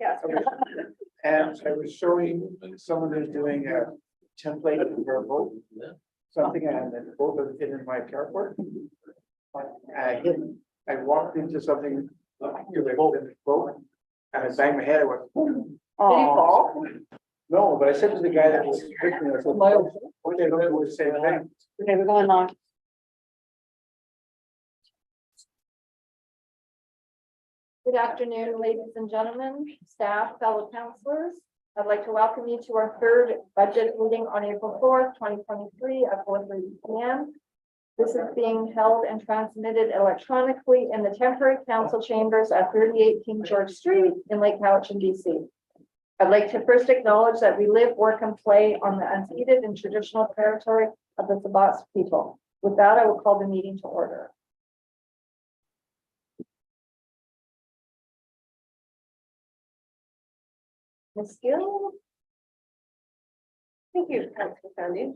Yes. And I was showing someone who's doing a template for a vote, something, and then both of them hit in my carport. I walked into something, because I voted in the vote, and I banged my head, I went, Did he fall? no, but I said to the guy that was picking us, what they don't do is say thing. Okay, we're going on. Good afternoon, ladies and gentlemen, staff, fellow councillors. I'd like to welcome you to our third budget meeting on April 4th, 2023 at 4:30 p.m. This is being held and transmitted electronically in the temporary council chambers at 38 King George Street in Lake Cowichan, BC. I'd like to first acknowledge that we live, work, and play on the unceded and traditional territory of the Sabat people. With that, I will call the meeting to order. Ms. Gill. Thank you, Councilor Sandy.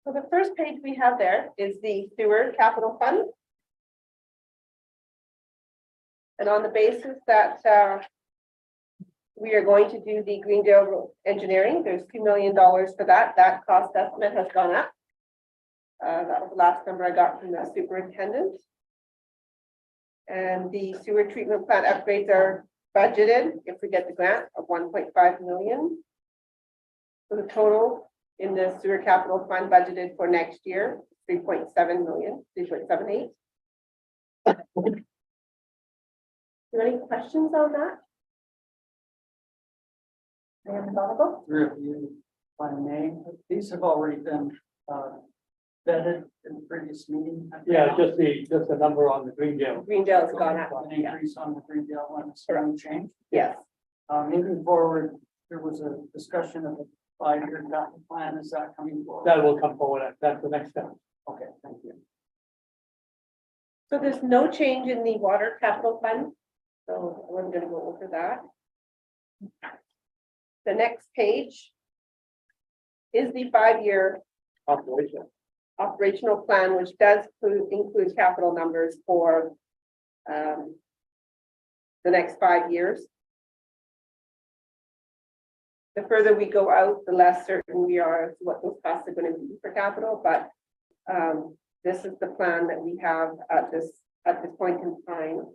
So the first page we have there is the sewer capital fund. And on the basis that we are going to do the Greendale Road engineering, there's $2 million for that. That cost estimate has gone up. That was the last number I got from the superintendent. And the sewer treatment plant upgrades are budgeted, if we get the grant, of 1.5 million. So the total in the sewer capital fund budgeted for next year, 3.7 million, 3.78. Are there any questions on that? Review by name. These have already been vetted in the previous meeting. Yeah, just the number on the Greendale. Greendale's gone up. An increase on the Greendale one, it's going to change. Yes. Moving forward, there was a discussion of a 5-year capital plan. Is that coming forward? That will come forward. That's the next step. Okay, thank you. So there's no change in the water capital fund. So I'm going to go over that. The next page is the 5-year Operation. operational plan, which does include capital numbers for the next 5 years. The further we go out, the less certain we are as to what those costs are going to be for capital, but this is the plan that we have at this point in time.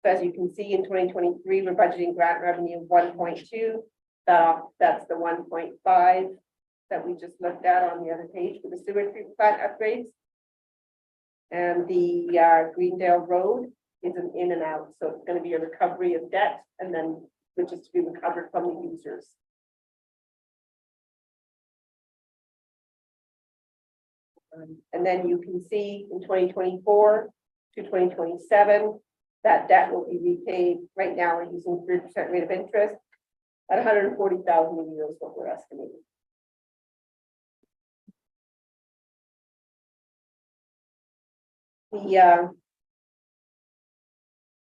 So as you can see, in 2023, we're budgeting grant revenue of 1.2. That's the 1.5 that we just looked at on the other page for the sewer treatment plant upgrades. And the Greendale Road is an in and out. So it's going to be a recovery of debt and then which is to be recovered from the users. And then you can see in 2024 to 2027, that debt will be repaid. Right now, we're using 3% rate of interest at 140,000 a year is what we're estimating. The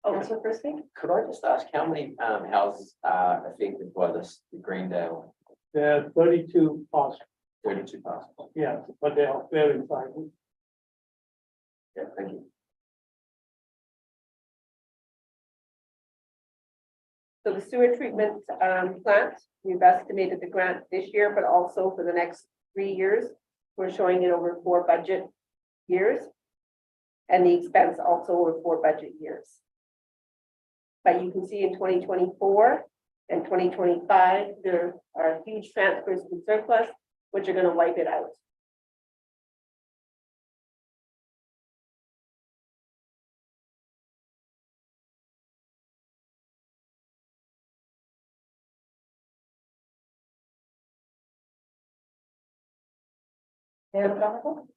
what's the first thing? Could I just ask how many houses are affected by this, the Greendale? There are 32 parcels. 32 parcels. Yes, but they are very sizes. Yeah, thank you. So the sewer treatment plant, we've estimated the grant this year, but also for the next 3 years. We're showing it over 4 budget years. And the expense also over 4 budget years. But you can see in 2024 and 2025, there are huge transfers from surplus, which are going to wipe it out.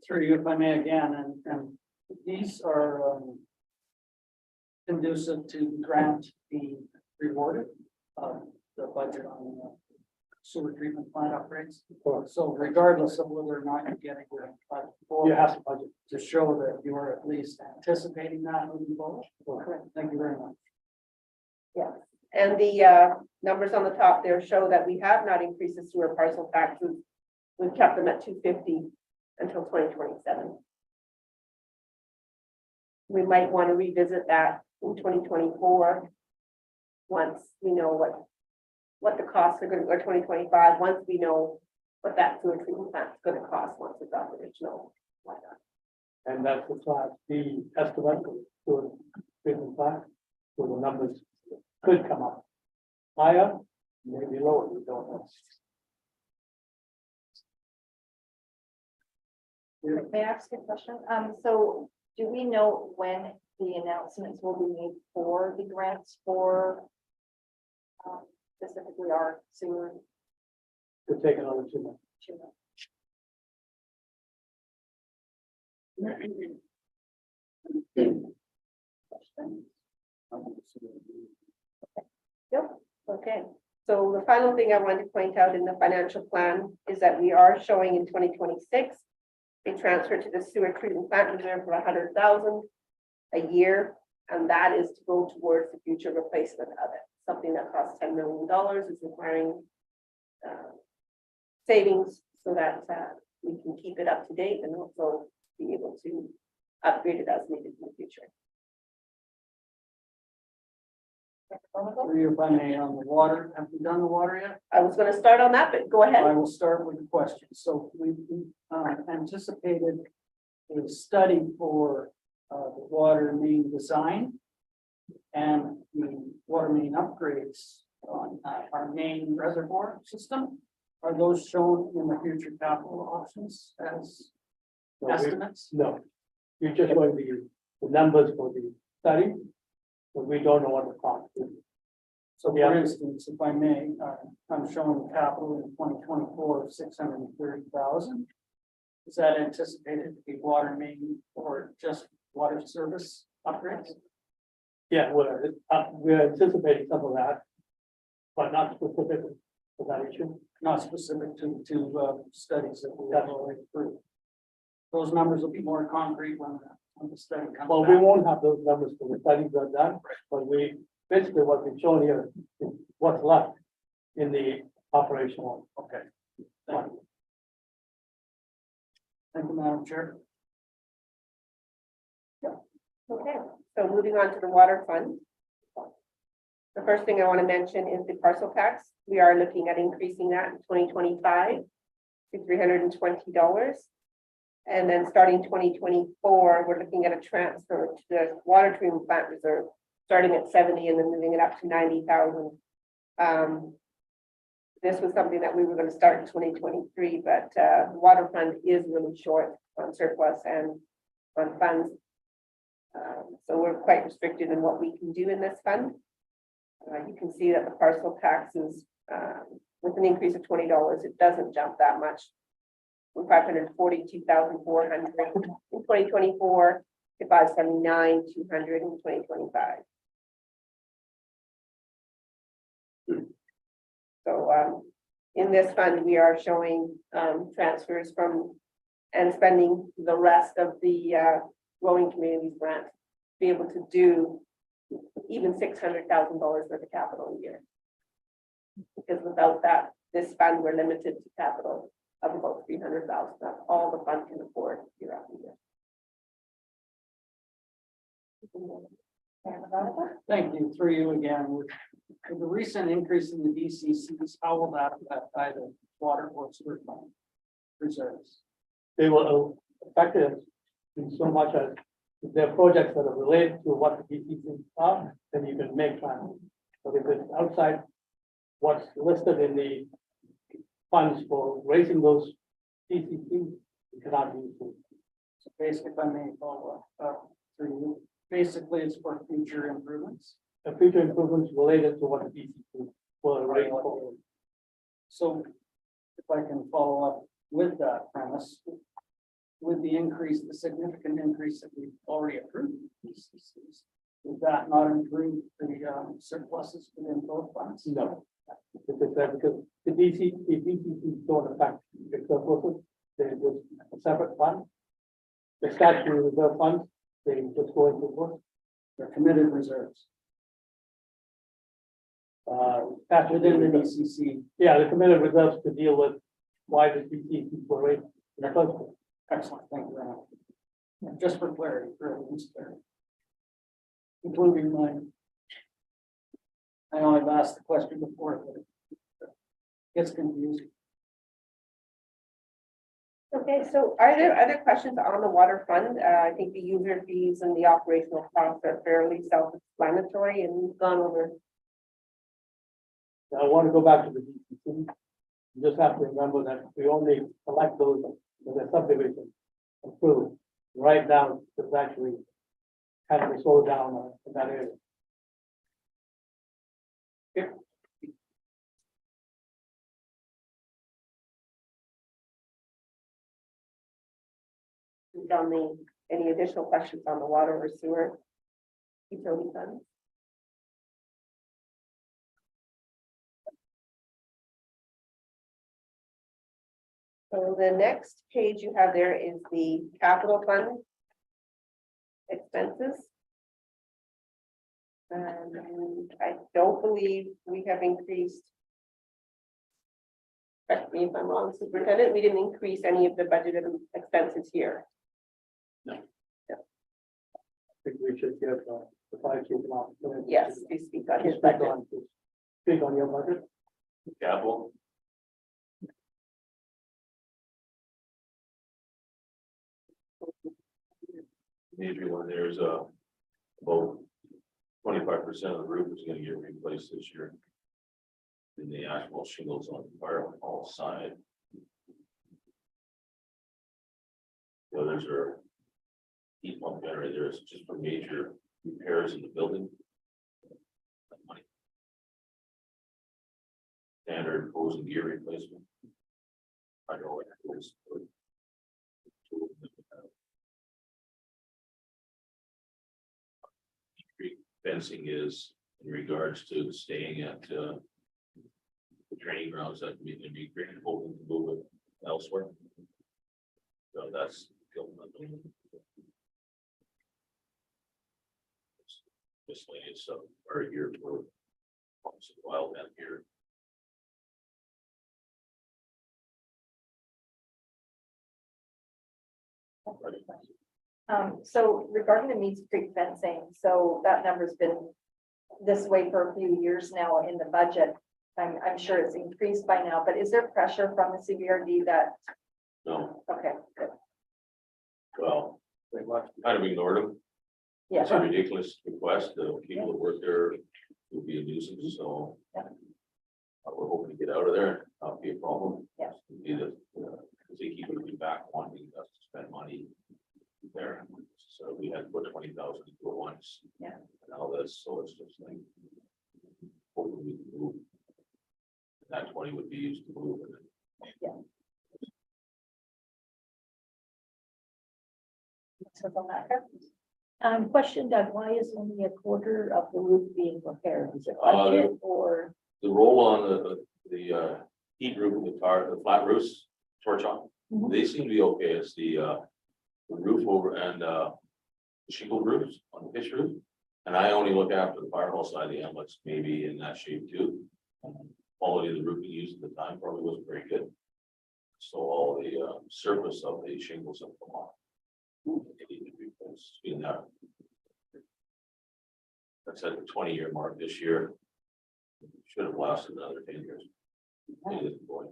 Through you, if I may again, and these are conducive to grant be rewarded, the budget on sewer treatment plant upgrades. So regardless of whether or not you're getting it, You have to budget. to show that you are at least anticipating that moving forward. Correct. Thank you very much. Yeah, and the numbers on the top there show that we have not increased the sewer parcel taxes. We've kept them at 250 until 2027. We might want to revisit that in 2024 once we know what the costs are gonna, or 2025, once we know what that sewer treatment plant's gonna cost once it's operational. And that's the class B estimate for treatment plant, so the numbers could come up higher, maybe lower, we don't know. May I ask a question? So do we know when the announcements will be made for the grants for specifically our sewer? Could take another 2 months. Yep, okay. So the final thing I wanted to point out in the financial plan is that we are showing in 2026 a transfer to the sewer treatment plant reserve for 100,000 a year, and that is to go towards the future replacement of it. Something that costs $10 million is requiring savings so that we can keep it up to date and also be able to upgrade it as needed in the future. If I may, on the water, have we done the water yet? I was going to start on that, but go I ahead. will start with the question. So we anticipated a study for the water main design and the water main upgrades on our main reservoir system. Are those shown in the future capital options as So we- estimates? No, you're just going to use the numbers for the study, but we don't know what the cost is. So for instance, if I may, I'm showing the capital in 2024 of 630,000. Is that anticipated to be water main or just water service upgrades? Yeah, we're anticipating some of that, but not specifically for that issue. Not specific to studies that we have already approved. Those numbers will be more concrete when the study comes Well, we back. won't have those numbers for the studies that are done, but we, basically what we've shown here is what's left in the operational. Okay. Thank you. Thank you, Madam Chair. Okay, so moving on to the water fund. The first thing I want to mention is the parcel tax. We are looking at increasing that in 2025 to $320. And then starting 2024, we're looking at a transfer to the water treatment plant reserve, starting at 70 and then moving it up to 90,000. This was something that we were going to start in 2023, but the water fund is really short on surplus and on funds. So we're quite restricted in what we can do in this fund. You can see that the parcel taxes, with an increase of $20, it doesn't jump that much. From 542,400 in 2024 to 579,200 in 2025. So in this fund, we are showing transfers from and spending the rest of the growing communities grant to be able to do even $600,000 worth of capital a year. Because without that, this fund, we're limited to capital of about 300,000. That's all the fund can afford year after year. Thank you, through you again. With the recent increase in the DCCs, how will that affect either water or sewer fund reserves? They will affect it in so much as if there are projects that are related to what the DCCs are, then you can make plans. But if it's outside what's listed in the funds for raising those DCCs, you cannot use them. So basically, if I may follow up, through you, basically it's for future improvements. The future improvements related to what the DCCs will raise for. So if I can follow up with that premise, with the increase, the significant increase that we've already approved, DCCs, would that not improve the surpluses within both funds? No. Because the DCCs don't affect the surpluses, they're just a separate fund. The statutory reserve funds, they just go into work. They're committed reserves Within within the DCC. yeah, the committed reserves to deal with why the DCCs were raised in the first place. Excellent, thank you very much. Yeah, just for clarity, for everyone's clarity. Including mine. I know I've asked the question before, but it gets confusing. Okay, so are there other questions on the water fund? I think the user fees and the operational costs are fairly self-explanatory and we've gone over. I want to go back to the DCC. You just have to remember that we only collect those with a subdivision approved. Right now, it's actually kind of a slowdown in that area. On the, any additional questions on the water or sewer utility funds? So the next page you have there is the capital fund expenses. And I don't believe we have increased. Correct me if I'm wrong, Superintendent, we didn't increase any of the budgeted expenses here. I think we should give the fire chief an opportunity. Yes, please speak on To his speak budget. on your budget. Capital. Major one, there's about 25% of the roof is gonna get replaced this year. In the actual shingles on the fire hall side. The others are heat pump generators, just for major repairs in the building. Standard hose and gear replacement. I know what it is. Fencing is in regards to staying at the training grounds that we can be grateful to move it elsewhere. So that's. Miscellaneous stuff are here for once in a while down here. So regarding the Mead Street fencing, so that number's been this way for a few years now in the budget. I'm sure it's increased by now, but is there pressure from the CBRD that, No, okay, good, well, kind of ignored them. It's a yeah, ridiculous request. The people that work there will be a nuisance, so. Yeah. We're hoping to get out of there, not be a problem. Yeah. Be the, because they keep moving back, wanting us to spend money there. So we had put 20,000 into it once. Yeah. And all this, so it's just like. Hoping we can move. That 20 would be used to move it. so from that, Question, Doug, why is only a quarter of the roof being repaired? Is it Uh, budget or? The roll on the heat roof, the flat roofs, torch on, Mhm. they seem to be okay. It's the roof over and the shingle roofs on the pitch roof. And I only look after the fire hall side, the inlets maybe in that shape too. Quality of the roofing used at the time probably wasn't very good. So all the surface of the shingles have come off. They need to be replaced in that. That's at the 20-year mark this year. Should have lasted another 10 years. It is going.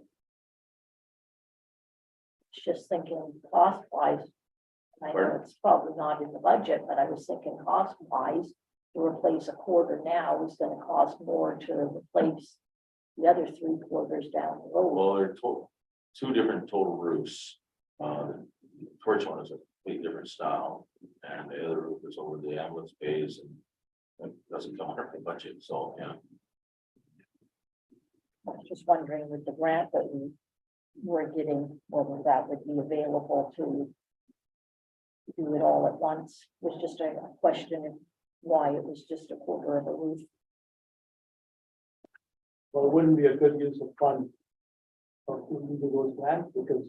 Just thinking cost wise. I know Pardon? it's probably not in the budget, but I was thinking cost wise, to replace a quarter now is gonna cost more to replace the other 3/4 down the road. Well, they're two different total roofs. The torch one is a completely different style, and the other roof is over the ambulance bays and it doesn't come under the budget, so, yeah. I was just wondering with the grant that we were getting, whether that would be available to do it all at once. Was just a question of why it was just a quarter of a roof. Well, it wouldn't be a good use of funds. For those grants, because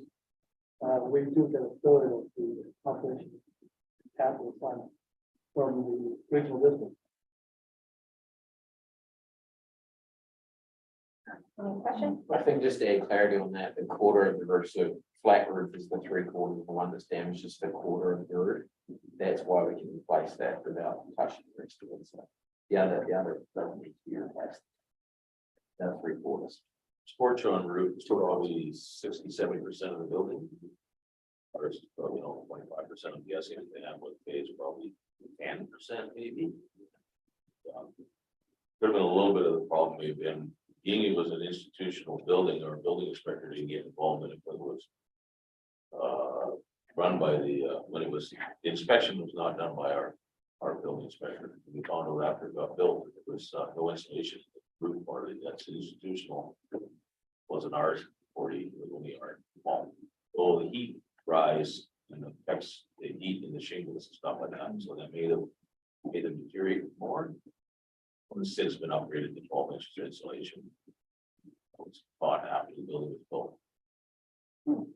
we do get a third of the operation capital fund from the regional district. any question? I think just to add clarity on that, the quarter of the roof, so flat roof is the 3/4, the one that's damaged is the quarter of the roof. That's why we can replace that without touching the rest of it. So The other, here, that's 3/4. Sports on roof, is probably 60-70% of the building. Or it's probably, 25%, I'm guessing, if they have one phase, probably 10% maybe. Could have been a little bit of the problem, may have been, being it was an institutional building, our building inspector didn't get involved in it, but it was run by when it was, the inspection was not done by our building inspector. We found out after it got built, it was no installation, roof part of it, that's institutional. Wasn't ours, 40, it was only our fault. So the heat rise and affects the heat in the shingles and stuff like that, so that made them deteriorate more. Well, it's since been upgraded to 12 inches of insulation. It was bought after the building was built. Can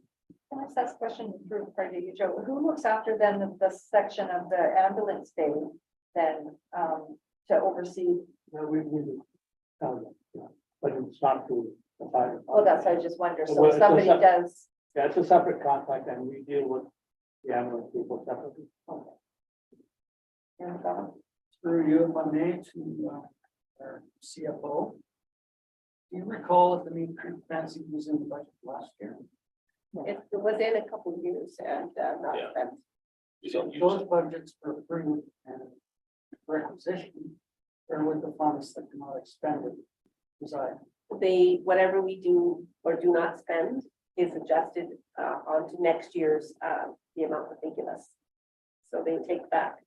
I ask that question for you, Joe? Who looks after then the section of the ambulance bay then to oversee? We do. But it's not through the fire. Oh, that's what I just wonder. Well, So it's a somebody sep- does. Yeah, it's a separate contract and we deal with the ambulance people separately. Through you, if I may, to our CFO. Do you recall if the Mead Creek fencing was in the budget last year? It was in a couple of years and not Yeah. spent. We So don't use those it. budgets were approved and requisitioned, or with the funds that were not expended reside. Whatever we do or do not spend is adjusted onto next year's the amount that they give us. So they take back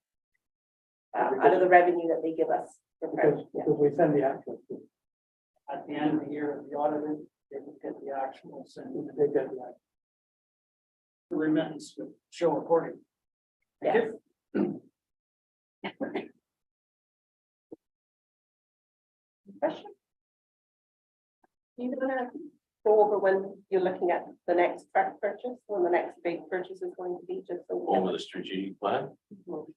out of the revenue that they give us. Because we send the actual. At the end of the year, the auditor, they would get the actuals and They get the the remittance would show according. Yes. Question? You gonna go over when you're looking at the next truck purchase, when the next big purchase is going to be, just so. we Over the strategic plan. So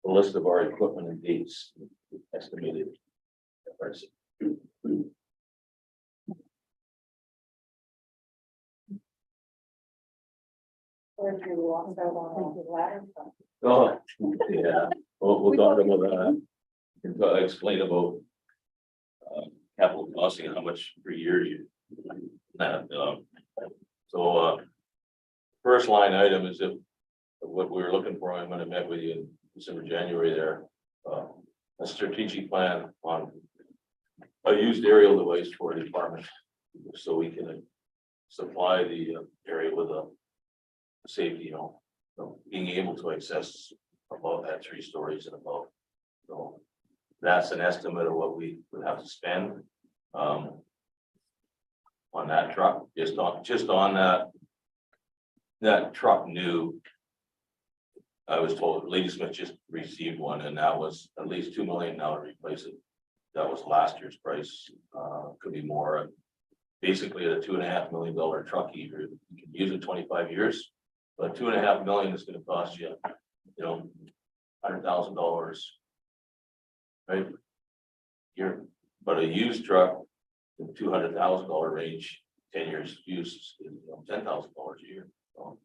the list of our equipment and dates estimated. price. Or if you lost out on the ladder? Oh, yeah, we'll talk about that. Can explain about capital costing and how much per year you. First line item is if what we were looking for, I'm gonna met with you in December, January there. A strategic plan on a used aerial device for a department. So we can supply the area with a safety, being able to access above that 3 stories and above. So that's an estimate of what we would have to spend on that truck, just on that truck new. I was told Lady Smith just received one and that was at least $2 million now to replace it. That was last year's price, could be more. Basically a $2.5 million truck, you can use it 25 years. But $2.5 million is gonna cost you, $100,000. Right? But a used truck, in $200,000 range, 10 years use, is $10,000 a year. So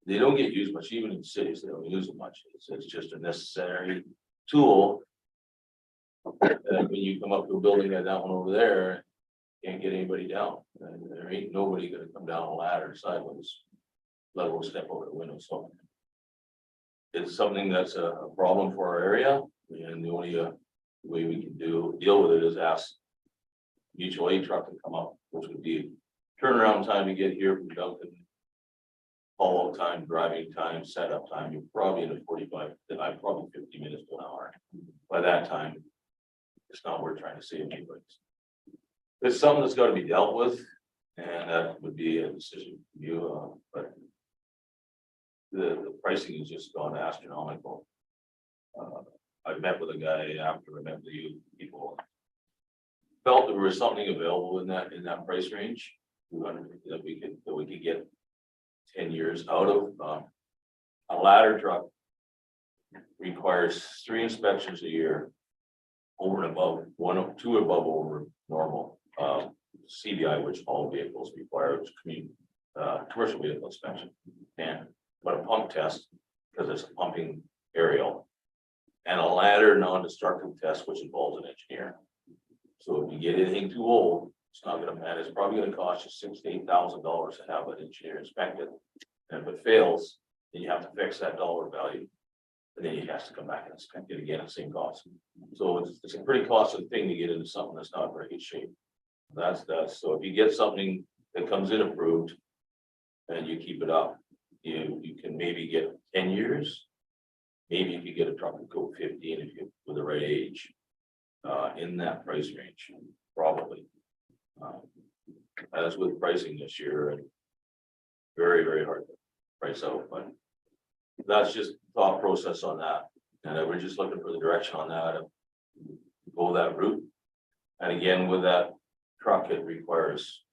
they don't get used much, even in cities, they don't use it much. It's just a necessary tool. And when you come up to a building like that one over there, can't get anybody down. And there ain't nobody gonna come down a ladder sideways, let alone step over the window. So it's something that's a problem for our area, and the only way we can deal with it is ask mutual aid truck to come up, which would be turnaround time to get here from Duncan. Haul out time, driving time, setup time, you're probably in a 45, probably 50 minutes to an hour. By that time, it's not worth trying to save anybody's. It's something that's got to be dealt with, and that would be a decision from you, but the pricing has just gone astronomical. I met with a guy after I met with you people. Felt there was something available in that price range, 200, that we could get 10 years out of. A ladder truck requires 3 inspections a year, over and above, 1 or 2 above over normal. CBI, which all vehicles require, which commercial vehicle inspection. And but a pump test, because it's a pumping aerial. And a ladder non-destructive test, which involves an engineer. So if you get anything too old, it's not gonna matter, it's probably gonna cost you $6,000 to $8,000 to have an engineer inspect it. And if it fails, then you have to fix that dollar value. And then he has to come back and inspect it again at the same cost. So it's a pretty costly thing to get into something that's not in very good shape. That's, so if you get something that comes in approved and you keep it up, you can maybe get 10 years. Maybe you could get a truck that go 15 if you, with the right age, in that price range, probably. As with pricing this year, and very, very hard to price out, but that's just thought process on that. And we're just looking for the direction on that, go that route. And again, with that truck, it requires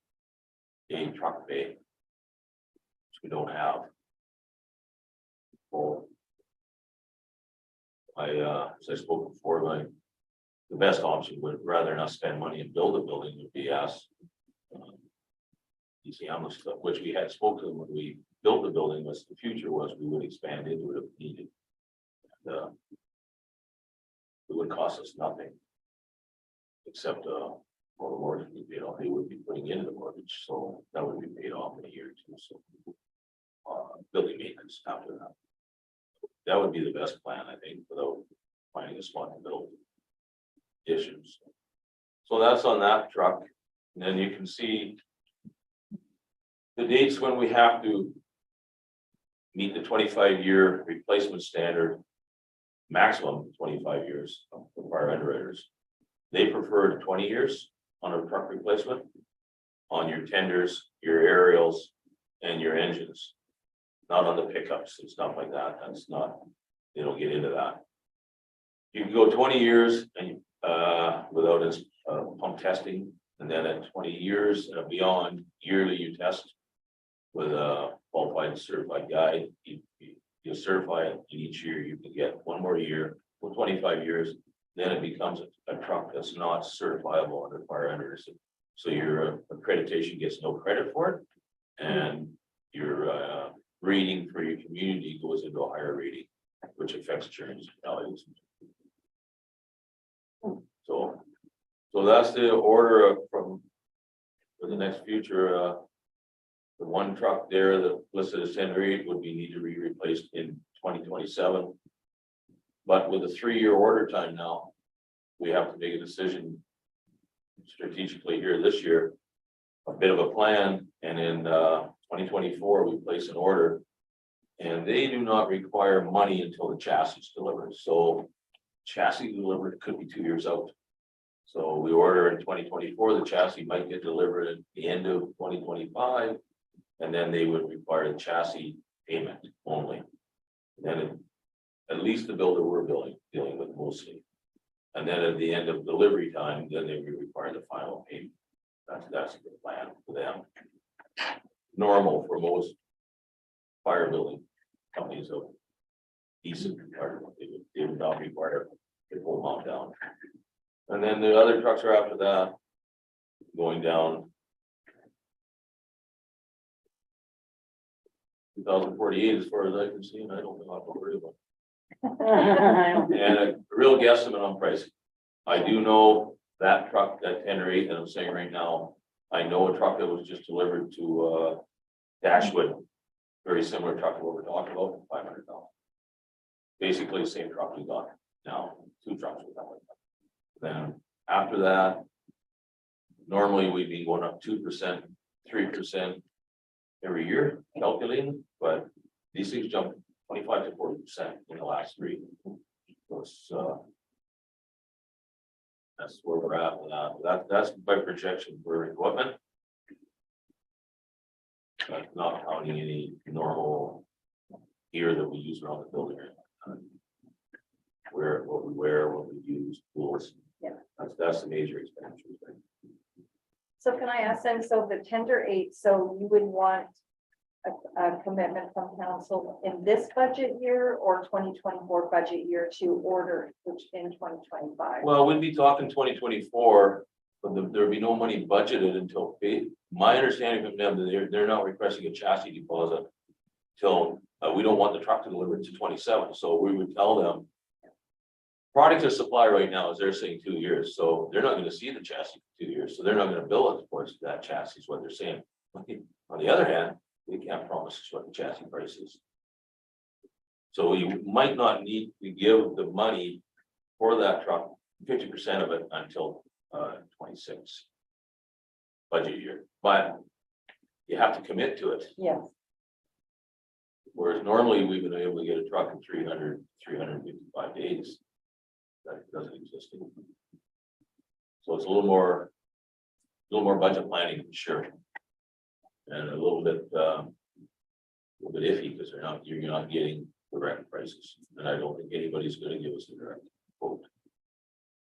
a truck bay, which we don't have. Well, as I spoke before, like, the best option would rather not spend money and build a building would be ask ECM stuff, which we had spoken when we built the building, was the future was we would expand into it if needed. And, it would cost us nothing. Except well, the mortgage would be paid off, they would be putting into the mortgage, so that would be paid off in a year or two. So building maintenance after that. That would be the best plan, I think, without finding a spot to build issues. So that's on that truck. And then you can see the dates when we have to meet the 25-year replacement standard, maximum 25 years for our underwriters. They prefer 20 years on a truck replacement on your tenders, your aerials, and your engines. Not on the pickups and stuff like that. That's not, they don't get into that. You can go 20 years and without pump testing, and then at 20 years and beyond, yearly you test with a qualified certified guide. You certify it, and each year you can get one more year for 25 years. Then it becomes a truck that's not certifiable under fire unders. So your accreditation gets no credit for it, and your rating for your community goes into a higher rating, which affects insurance values. So that's the order of for the next future. The one truck there that listed as 10 or 8 would be need to be replaced in 2027. But with a 3-year order time now, we have to make a decision strategically here this year, a bit of a plan, and in 2024 we place an order, and they do not require money until the chassis is delivered. So chassis delivered could be 2 years out. So we order in 2024, the chassis might get delivered at the end of 2025, and then they would require the chassis payment only. And then at least the builder we're dealing with mostly. And then at the end of delivery time, then they would require the final payment. That's the plan for them. Normal for most fire building companies of decent fire, they would not require the full amount down. And then the other trucks are after that, going down 2048 as far as I can see, and I don't know how to worry about it. And a real guesstimate on pricing. I do know that truck, that 10 or 8 that I'm saying right now, I know a truck that was just delivered to Dashwood, very similar truck to what we're talking about, $500. Basically the same truck we got now, 2 trucks we got. Then after that, normally we'd be going up 2%, 3% every year calculating, but these things jump 25 to 40% in the last 3. So that's where we're at with that. That's my projection for equipment. But not counting any normal gear that we use around the building. What we wear, what we use, tools. Yeah. That's the major expenditure. So can I ask then, so the tender 8, so you would want a commitment from council in this budget year or 2024 budget year to order, which in 2025? Well, we'd be talking 2024, but there'd be no money budgeted until my understanding from them, that they're not requesting a chassis deposit till, we don't want the truck to deliver it to 27, so we would tell them. Product of supply right now is they're saying 2 years, so they're not gonna see the chassis for 2 years, so they're not gonna bill us for that chassis, is what they're saying. On the other hand, we can't promise us what the chassis price is. So you might not need to give the money for that truck, 50% of it until 26 budget year, but you have to commit to it. Yes, Whereas normally we've been able to get a truck in 355 days. That doesn't exist anymore. So it's a little more budget planning, for sure. And a little bit iffy because you're not getting direct prices. And I don't think anybody's gonna give us a direct quote.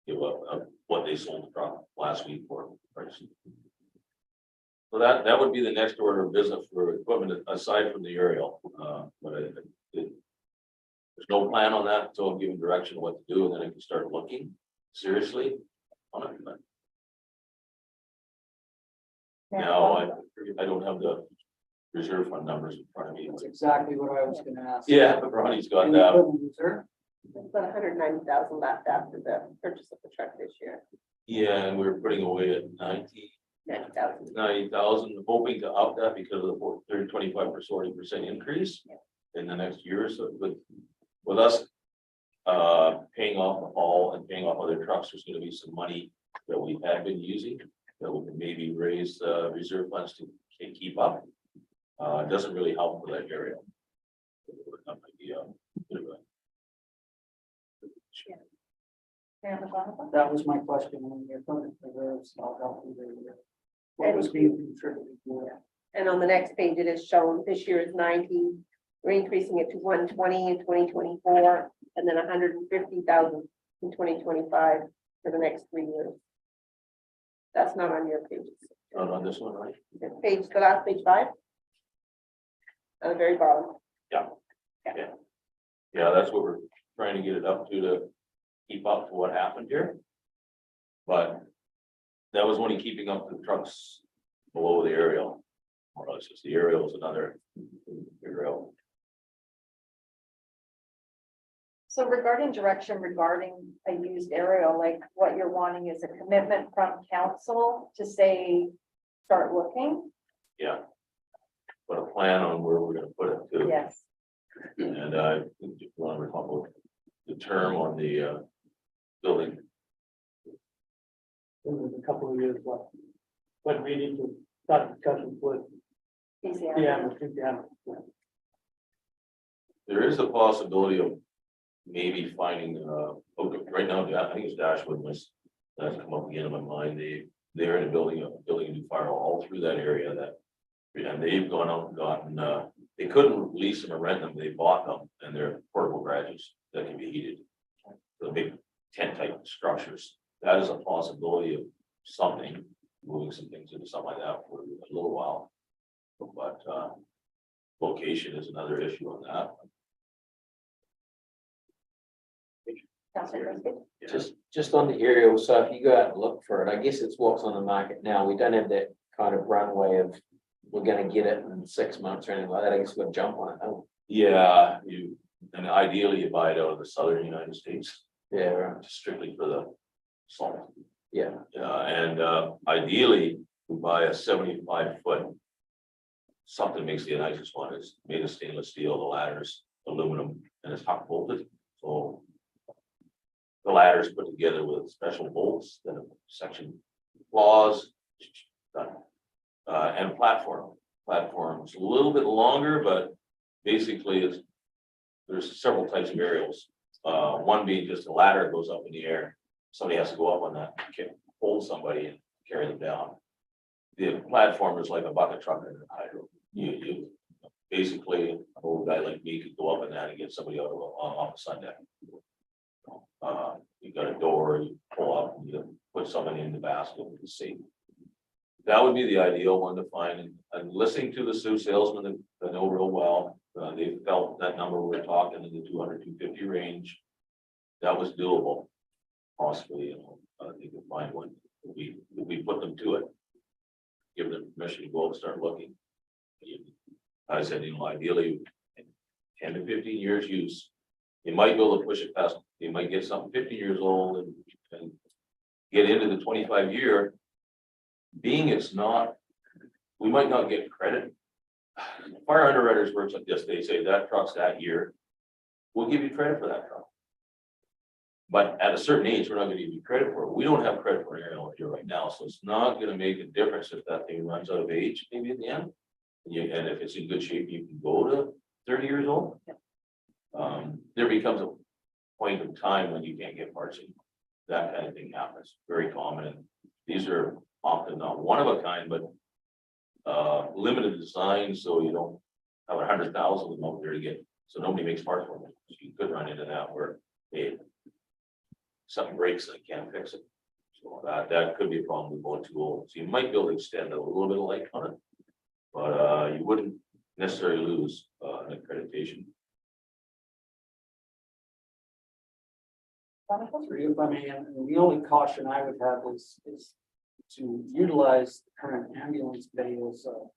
Give up what they sold the truck last week for price. So that would be the next order of business for equipment aside from the aerial, but there's no plan on that until I'm given direction of what to do, and then I can start looking seriously on it. But now I don't have the reserve fund numbers in front of me. That's exactly what I was gonna ask. Yeah, but Ronnie's got Any that. equipment reserve? There's about 190,000 left after the purchase of the truck this year. Yeah, and we're putting away at 90,000, hoping to up that because of the 30, 25 or 40% increase in the next year or so. But with us paying off the haul and paying off other trucks, there's gonna be some money that we have been using that we can maybe raise reserve funds to keep up. It doesn't really help for that area. That might be a bit of a- That was my question, when you're equipment reserves, I'll help you there. What was being contributed to it? And on the next page, it is shown this year is 90. We're increasing it to 120 in 2024, and then 150,000 in 2025 for the next 3 years. That's not on your pages. Not on this one, right? The last page 5. At the very bottom. Yeah, that's what we're trying to get it up to keep up to what happened here. But that was only keeping up the trucks below the aerial. More or less, just the aerial is another figure out. So regarding direction regarding a used aerial, like what you're wanting is a commitment from council to say, start looking? Yeah. Put a plan on where we're gonna put it too. Yes. And I think you want to recall the term on the building. There's a couple of years left. But we need to start discussions with PM. There is a possibility of maybe finding, okay, right now, I think it's Dashwood was, that's come up again in my mind, they're in a building a new firewall all through that area that. And they've gone out and gotten, they couldn't lease them or rent them, they bought them, and they're portable garages that can be heated. The big tent type structures, that is a possibility of something, moving some things into something like that for a little while. But, location is another issue on that. Councilor Christie? Yeah. Just on the aerial, so if you go out and look for it, I guess it's what's on the market now. We don't have that kind of runway of we're gonna get it in 6 months or anything like that. I guess we'll jump on it. Oh, Yeah, and ideally you buy it out of the southern United States, yeah, right. strictly for the salt. Yeah, And ideally, we buy a 75-foot. Something makes the nicest one, it's made of stainless steel, the ladders aluminum, and it's hot bolted, so. The ladders put together with special bolts, then a section claws. And platform's a little bit longer, but basically there's several types of aerials. One being just a ladder that goes up in the air. Somebody has to go up on that, hold somebody and carry them down. The platform is like a bucket truck in a hydro. You basically, an old guy like me could go up in that and get somebody out off the sun deck. You got a door, you pull up, and you put somebody in the basket and see. That would be the ideal one to find, and listening to the Sioux salesmen that know real well, they felt that number we're talking in the 200, 250 range. That was doable, possibly, they could find one, if we put them to it. Give them permission to go and start looking. I said, ideally, 10 to 15 years use, you might be able to push it past, you might get something 50 years old and get into the 25-year. Being it's not, we might not get credit. Fire underwriters works like this, they say that truck's that year, we'll give you credit for that truck. But at a certain age, we're not gonna give you credit for it. We don't have credit for an aerial here right now, so it's not gonna make a difference if that thing runs out of age, maybe at the end. And if it's in good shape, you can go to 30 years old. There becomes a point of time when you can't get parts in. That kind of thing happens, very common, and these are often not one of a kind, but limited design, so you don't have 100,000 of them out there to get, so nobody makes parts for them. So you could run into that where, hey, something breaks and I can't fix it. So that could be a problem with going too old. So you might be able to extend a little bit of life on it, but you wouldn't necessarily lose an accreditation. Three, if I may, and the only caution I would have is to utilize the current ambulance bay as a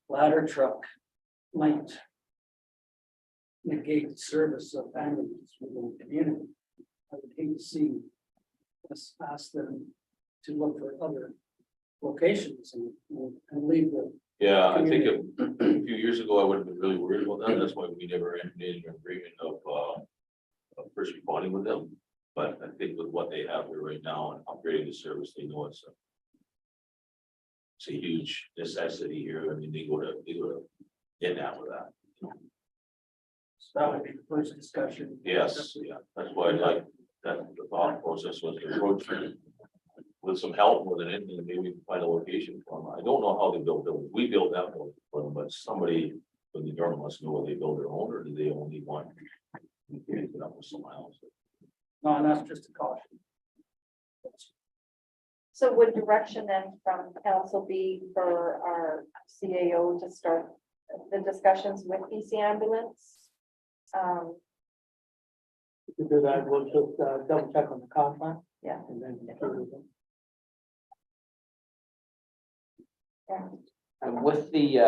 ladder truck might negate the service of ambulance within the community. I would hate to see us ask them to look for other locations and leave the. Yeah, I think a few years ago, I would have been really worried about that. That's why we never entered into an agreement of first responding with them. But I think with what they have here right now and upgrading the service, they know it's a huge necessity here. I mean, they go to in that with that. So that would be the first discussion. Yes, yeah, that's why I like that the thought process was to approach it with some help with it, and maybe we can find a location for them. I don't know how they build buildings. We build that building for them, but somebody from the government must know whether they build their own or do they only want to get it up with someone else. No, and that's just a caution. So would direction then from council be for our CAO to start the discussions with BC Ambulance? To do that, we'll just double check on the contract. Yeah. And then. And with the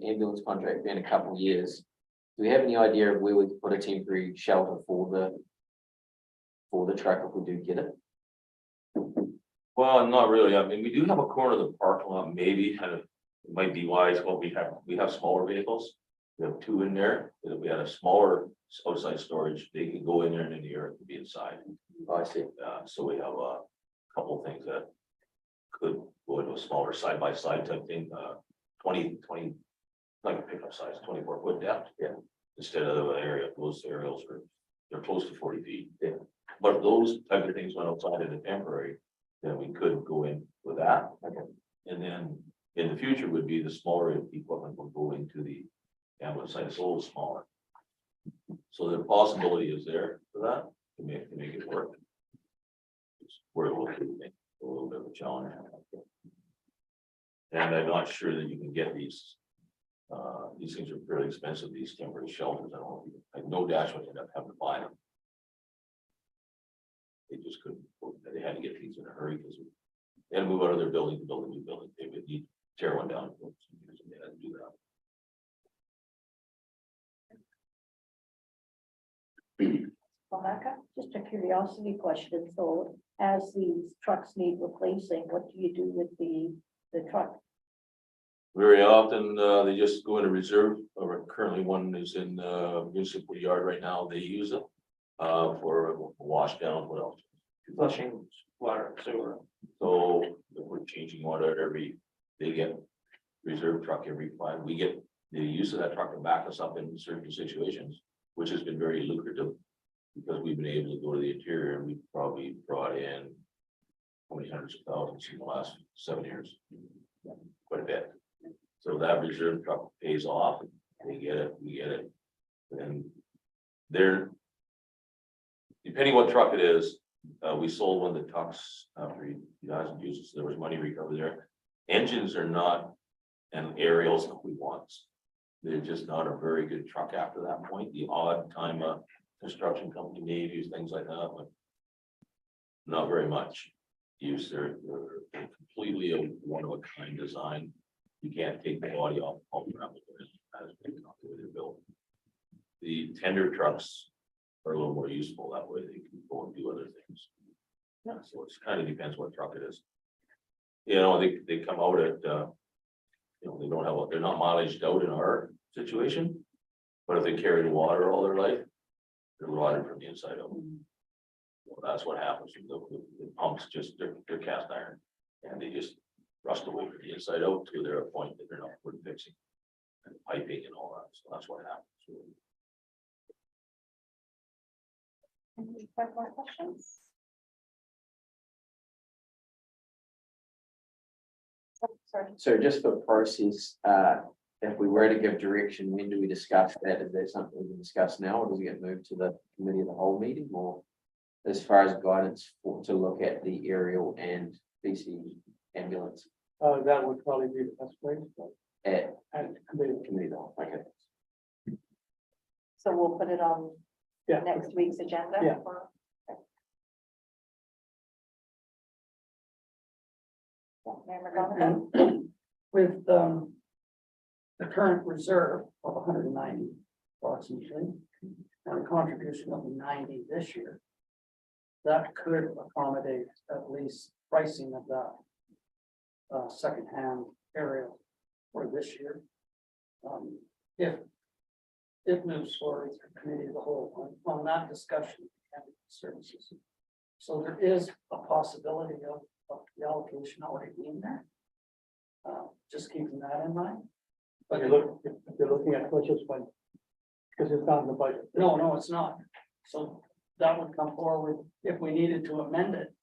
ambulance contract being a couple of years, do we have any idea of where we could put a temporary shelter for the truck if we do get it? Well, not really. I mean, we do have a corner of the parking lot, maybe, kind of, it might be wise, but we have smaller vehicles. We have two in there, if we had a smaller outside storage, they can go in there and in the air and be inside. Oh, I see. So we have a couple of things that could go into a smaller side-by-side type thing, 20, like a pickup size, 24-foot depth. Yeah. Instead of the area, those aerials they're close to 40 feet. Yeah. But if those type of things went outside in a temporary, then we could go in with that. Okay. And then in the future would be the smaller equipment will go into the ambulance side, it's a little smaller. So the possibility is there for that to make it work. It's where it will be a little bit of a challenge. And I'm not sure that you can get these things are fairly expensive, these temporary shelters. I don't know, like no dash would end up having to buy them. They just couldn't, they had to get things in a hurry because they had to move out of their building to build a new building. They would need to tear one down. They had to do that. Rebecca, just a curiosity question. So as these trucks need replacing, what do you do with the truck? Very often, they just go into reserve, or currently one is in municipal yard right now, they use it for wash down, what else? Flushing water, sewer. So if we're changing water they get reserve truck every 5, we get the use of that truck to back us up in certain situations, which has been very lucrative. Because we've been able to go to the interior and we've probably brought in how many hundreds of thousands in the last 7 years, quite a bit. So that reserve truck pays off, they get it, we get it. And they're, depending what truck it is, we sold one of the trucks after he doesn't use it, so there was money recovered there. Engines are not, and aerials that we want. They're just not a very good truck after that point. The odd time construction company may use things like that, but not very much use. They're completely a one-of-a-kind design. You can't take the body off. As been calculated bill. The tender trucks are a little more useful that way. They can go and do other things. Yeah, so it's kind of depends what truck it is. You know, they come out at, you know, they don't have, they're not mileaged out in our situation. But if they carry the water all their life, they're rotted from the inside out. Well, that's what happens. The pumps just, they're cast iron. And they just rust away from the inside out to their point that they're not worth fixing. And piping and all that, so that's what happens. Any more questions? Oh, sorry. So just for process, if we were to give direction, when do we discuss that? Is that something we can discuss now, or does it get moved to the committee of the whole meeting, or as far as guidance for, to look at the aerial and BC ambulance That would probably be the best way. at And committee. committee of the whole? Okay. So we'll put it on Yeah. next week's agenda. Yeah. Okay. Yeah, Mayor McGonigal? And with the current reserve of 190 approximately, and a contribution of 90 this year, that could accommodate at least pricing of that secondhand area for this year. If it moves forward through committee of the whole on that discussion and services. So there is a possibility of the allocation already being there. Just keeping that in mind. But if you're looking at purchase when, because it's not in the budget. No, it's not. So that would come forward if we needed to amend it.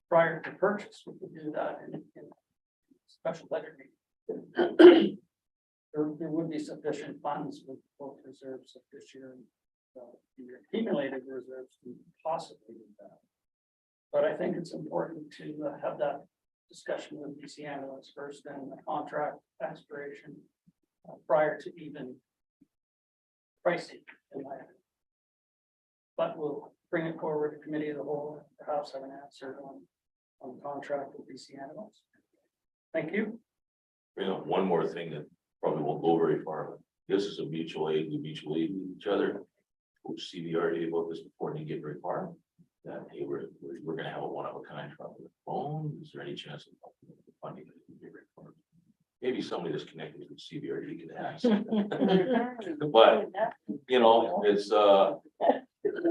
Prior to purchase, we could do that in special budget meeting. There would be sufficient funds with both reserves of this year and the accumulated reserves to possibly do that. But I think it's important to have that discussion with BC Ambulance first and the contract expiration prior to even pricing. In my opinion. But we'll bring it forward to committee of the whole, and perhaps have an answer on contract with BC Ambulance. Thank you. You know, one more thing that probably won't go very far, but this is a mutual aid, we mutual aid with each other. Which CBRD about this before they get very far. That hey, we're gonna have a one of a kind truck with a phone. Is there any chance of funding it? Maybe somebody that's connected with CBRD can ask. But, you know, it's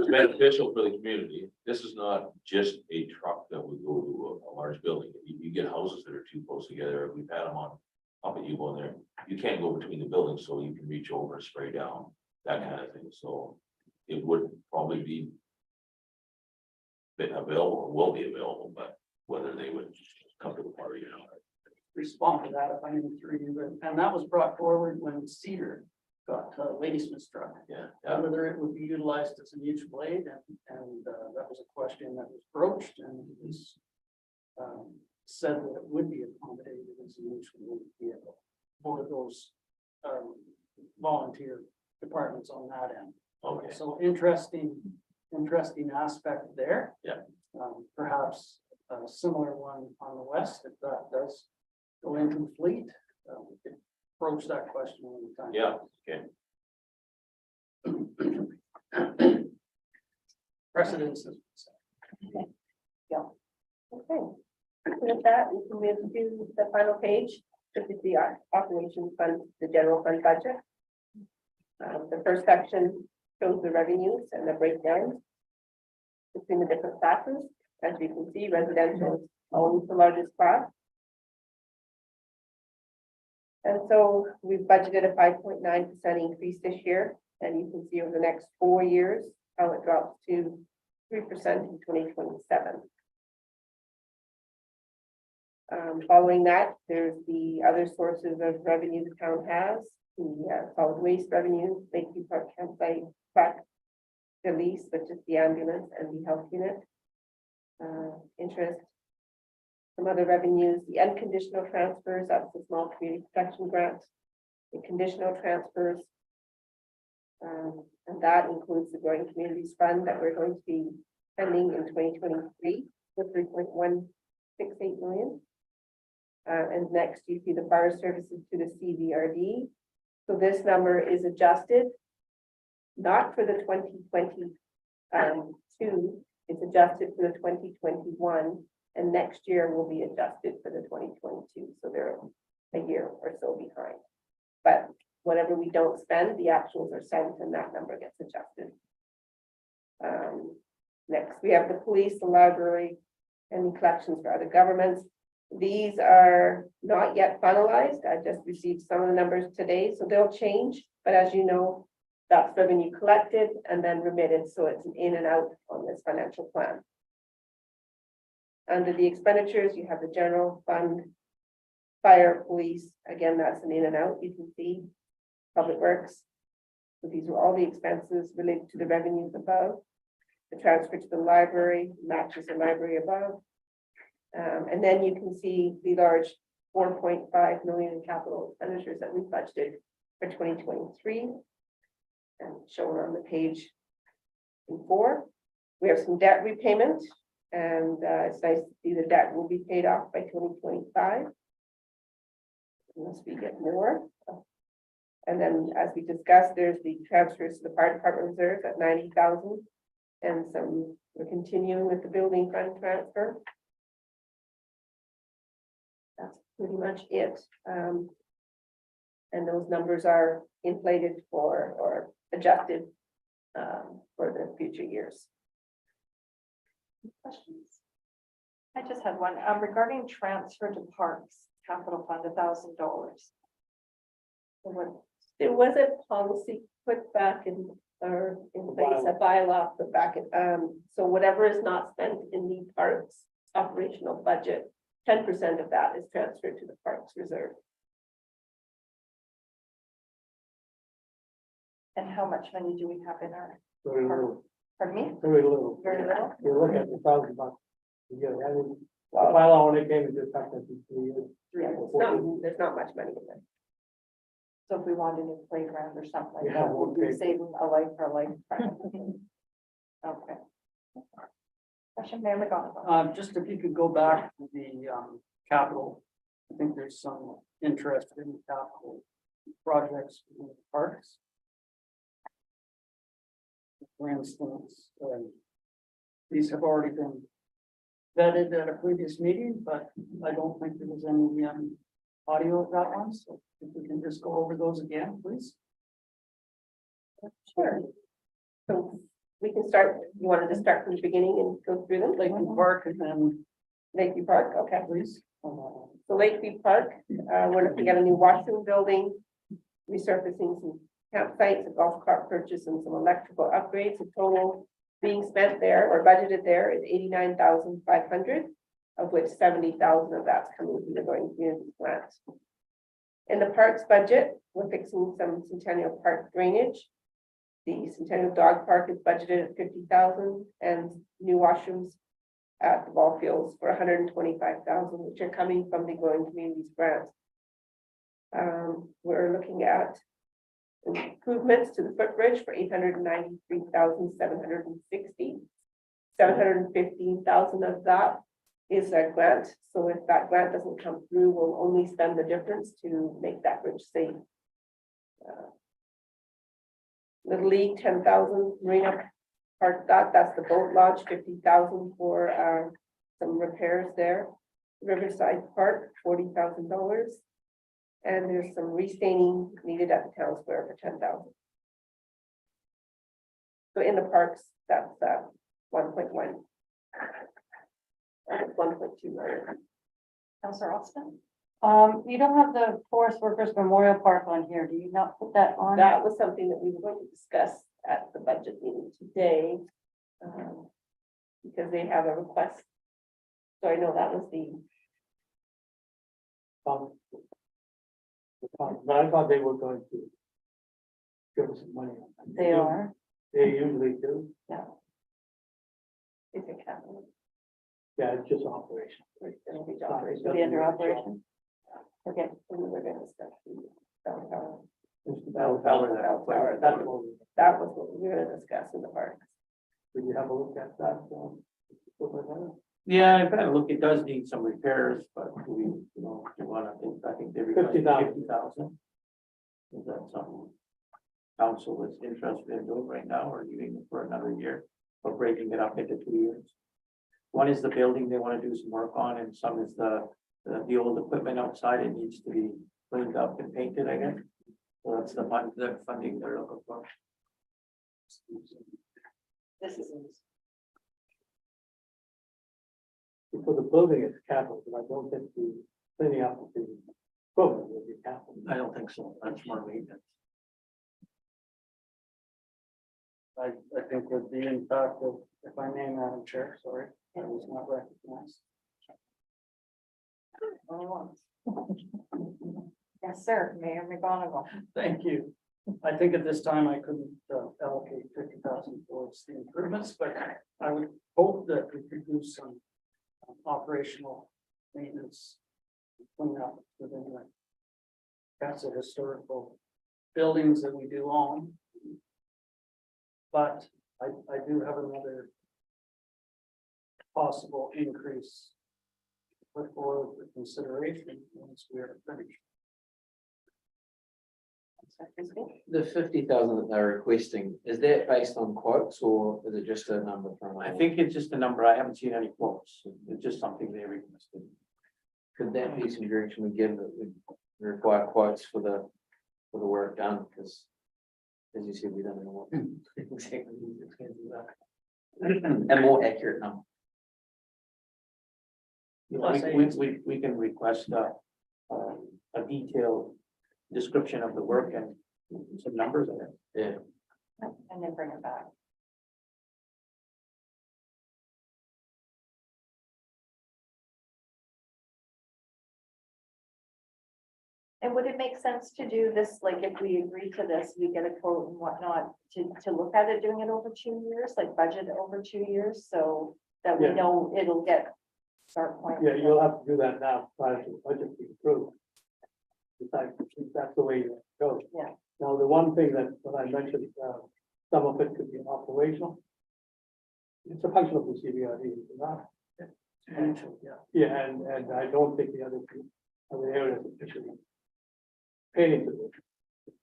beneficial for the community. This is not just a truck that would go to a large building. You get houses that are too close together. We've had them on up at you on there. You can't go between the buildings, so you can reach over and spray down, that kind of thing. So it would probably be available, or will be available, but whether they would come to the party or not. Respond to that if I need through you, and that was brought forward when Cedar got Ladysmith's truck. Yeah, Whether it would be utilized as a mutual aid, and that was a question that was broached, and it was said that it would be accommodated as a mutual aid vehicle. Both of those volunteer departments on that end. okay. So interesting aspect there. Yeah. Perhaps a similar one on the west, if that does go into the fleet. We could approach that question anytime. Yeah, okay. Precedence is. Okay. With that, we can move to the final page, which is the operations fund, the general fund budget. The first section shows the revenues and the breakdown between the different classes. As you can see, residential is always the largest class. And so we've budgeted a 5.9% increase this year, and you can see over the next 4 years how it drops to 3% in 2027. Following that, there's the other sources of revenue the town has, the solid waste revenue, Lakeview Park campsite, truck, the lease, which is the ambulance and the health unit, interest, some other revenues, the unconditional transfers, that's the small community protection grant, the conditional transfers, and that includes the Growing Communities Fund that we're going to be spending in 2023 with 3.168 million. And next you see the fire services to the CVRD. So this number is adjusted, not for the 2022, it's adjusted for the 2021, and next year will be adjusted for the 2022, so they're a year or so behind. But whatever we don't spend, the actuals are sent and that number gets adjusted. Next, we have the police, the library, and the collections for other governments. These are not yet finalized. I just received some of the numbers today, so they'll change. But as you know, that's revenue collected and then remitted, so it's an in and out on this financial plan. Under the expenditures, you have the general fund, fire, police, again, that's an in and out, you can see, public works. So these are all the expenses related to the revenues above. The transfer to the library matches the library above. And then you can see the large 4.5 million in capital expenditures that we budgeted for 2023. And shown on the page in 4. We have some debt repayment, and it's nice to see the debt will be paid off by 2025. Unless we get more. And then, as we discussed, there's the transfers to the fire department reserves at 90,000. And some, we're continuing with the building fund transfer. That's pretty much it. And those numbers are inflated for, or adjusted for the future years. Questions? I just had one, regarding transfer to parks, capital fund, $1,000. There was a policy put back in, or in place, a bylaw put back in, so whatever is not spent in the parks operational budget, 10% of that is transferred to the parks reserve. And how much money do we have in our, Very little, pardon me? very little. Very little? You look at the $1,000 a year, I mean, the bylaw only came into effect in 3 years. There's not much money in there. So if we wanted a new playground or something like Yeah, that, we'll we'd be pay. saving a life for a lifetime. Okay. Question, Mayor McGonagle. Just if you could go back to the capital, I think there's some interest in capital projects in the parks. For instance, these have already been vetted at a previous meeting, but I don't think there was any audio of that one, so if we can just go over those again, please. Sure. So we can start, you wanted to start from the beginning and go through them? Lakeview Park and then, Lakeview Park, okay. please. So Lakeview Park, we're looking at a new washroom building, resurfacing some campsites, a golf cart purchase, and some electrical upgrades. The total being spent there or budgeted there is 89,500, of which 70,000 of that's coming from the Going Community grant. In the parks budget, we're fixing some Centennial Park drainage. The Centennial Dog Park is budgeted at 50,000, and new washrooms at the ball fields for 125,000, which are coming from the Going Communities grant. We're looking at improvements to the footbridge for 893,760. 715,000 of that is a grant. So if that grant doesn't come through, we'll only spend the difference to make that bridge safe. Little League, 10,000, Marina Park, that's the boat lodge, 50,000 for some repairs there. Riverside Park, $40,000. And there's some restaining needed at the town square for 10,000. So in the parks, that's 1.1. That's 1.2 million. Councillor Austin? You don't have the Forest Workers Memorial Park on here. Do you not put that on? That was something that we were going to discuss at the budget meeting today. Because they have a request. So I know that was the, But I thought they were going to give us some money. They are. They usually do. it's a capital. Yeah, it's just operation. It'll be Sorry, operation. It'll be under operation. Okay. And we were gonna discuss the cell tower. It's the bell tower that- Bell tower. that's what we- That was what we were gonna discuss in the parks. Did you have a look at that? Over there? Yeah, I've had a look, it does need some repairs, but we, I think they requested 50,000. 50,000. Is that something council is interested in doing right now, or doing it for another year, or breaking it up into 2 years? One is the building they want to do some work on, and some is the old equipment outside, it needs to be cleaned up and painted, I guess. So that's the funding they're looking for. This is. For the building, it's capital, but I don't think the cleaning up of the equipment will be capital. I don't think so, that's more maintenance. I think with the impact of, if I name Madam Chair, sorry, I was not recognized. Yes, sir, Mayor McGonigal. Thank you. I think at this time I couldn't allocate 50,000 towards the improvements, but I would hope that we could do some operational maintenance cleanup within the. That's a historical buildings that we do own. But I do have another possible increase to put forward for consideration once we are finished. The 50,000 that they're requesting, is that based on quotes or is it just a number from? I think it's just a number, I haven't seen any quotes, it's just something they requested. Could that be some direction we give that would require quotes for the work done, because as you said, we don't know what exactly these expenses are. A more accurate number. We can request a detailed description of the work and some numbers in it. Yeah. And then bring it back. And would it make sense to do this, like if we agree to this, we get a quote and whatnot, to look at it, doing it over 2 years, like budget over 2 years, so that we Yeah. know it'll get start point. Yeah, you'll have to do that now prior to the budget being approved. That's the way it goes. Yeah. Now, the one thing that, when I mentioned, some of it could be operational. It's a function of the CBRD, is it not? Yeah, and I don't think the other areas officially paid into it.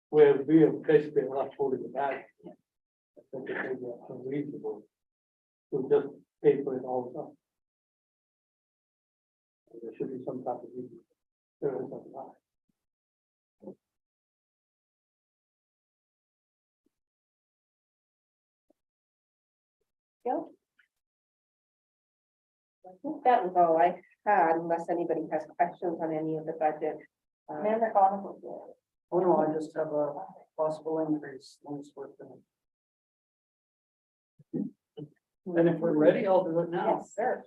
Where we are basically not holding the bag. I think it may be unreasonable to just pay for it all the time. There should be some type of reason. There is not. Yeah. I think that was all I had, unless anybody has questions on any of the budget. Mayor McGonigal. Oh, no, I just have a possible increase once we're finished. And if we're ready, I'll do it now. Yes, sir.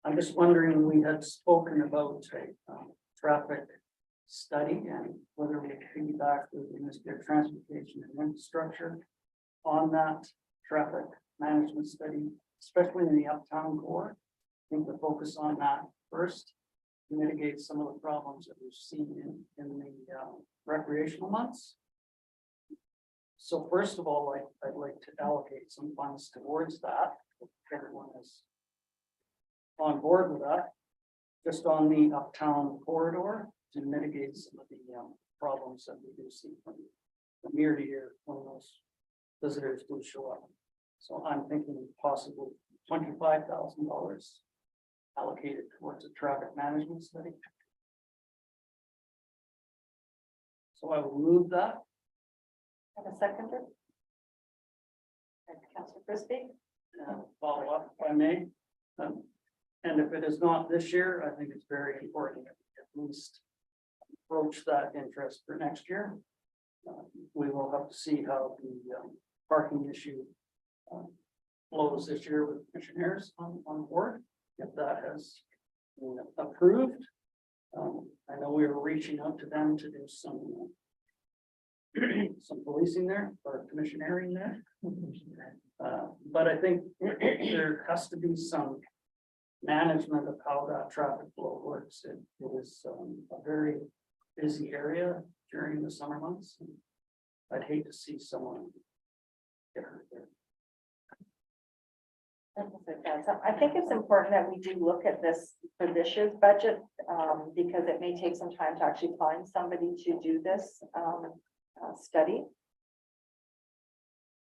I'm just wondering, we had spoken about a traffic study and whether we piggyback with the Ministry of Transportation and Infrastructure on that traffic management study, especially in the uptown core. I think the focus on that first to mitigate some of the problems that we've seen in the recreational months. So first of all, I'd like to allocate some funds towards that. If everyone is on board with that, just on the uptown corridor to mitigate some of the problems that we do see from year to year when those visitors do show up. So I'm thinking possibly $25,000 allocated towards a traffic management study. So I will move that. Have a seconder? Councilor Frisbee? Follow up if I may. And if it is not this year, I think it's very important that we at least approach that interest for next year. We will have to see how the parking issue flows this year with commissioners on board, if that has been approved. I know we were reaching out to them to do some policing there or commissionering there. But I think there has to be some management of how that traffic flow works. It is a very busy area during the summer months. I'd hate to see someone get hurt there. I think it's important that we do look at this for this year's budget, because it may take some time to actually find somebody to do this, study.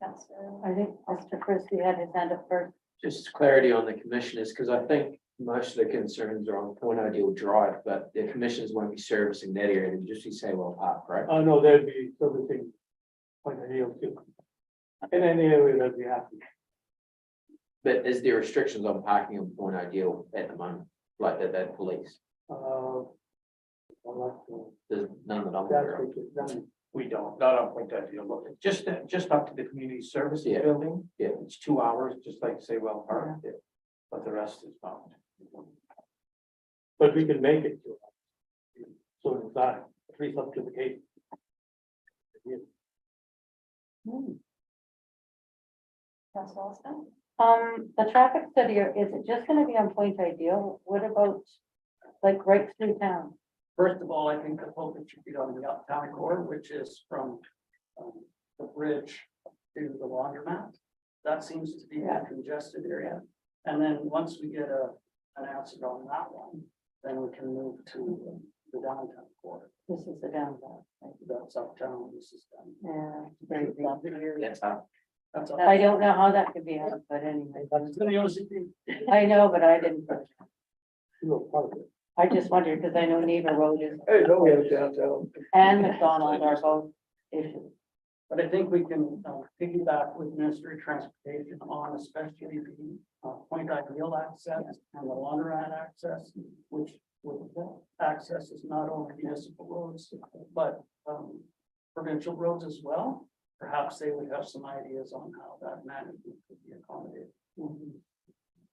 That's, I think Mr. Christie had his hand up first. Just clarity on the commissioners, because I think most of the concerns are on Point Ideal Drive, but the commissioners won't be servicing that area, it'll just be Saywell Park, right? Oh, no, there'd be servicing point of view too. In any area that we have to. But is there restrictions on parking on Point Ideal at the moment, like that police? I'm not sure. There's none that I'm That's aware of. what it's done. We don't, not on Point that deal, look, just up to the community services Yeah. building. Yeah. It's 2 hours, just like Saywell Park, but the rest is not. But we can make it to. So it's not, at least up to the gate. Councilor Austin? The traffic study, is it just gonna be on Point Ideal? What about like right through town? First of all, I think the focus should be on the uptown core, which is from the bridge to the laundromat. That seems to be a congested area. And then once we get an answer on that one, then we can move to the downtown core. This is the downtown. Right? That's uptown, this is down. Yeah. Very lovely area. That's I don't know how that could be, helped, but anyway, I know, but I didn't. No, part of it. I just wondered, because I know Neighbor Road is, Hey, no, we have downtown. and McDonald are both issues. But I think we can piggyback with Ministry of Transportation on especially the Point Ideal access and the laundromat access, which with access is not only municipal roads, but provincial roads as well. Perhaps they would have some ideas on how that management could be accommodated.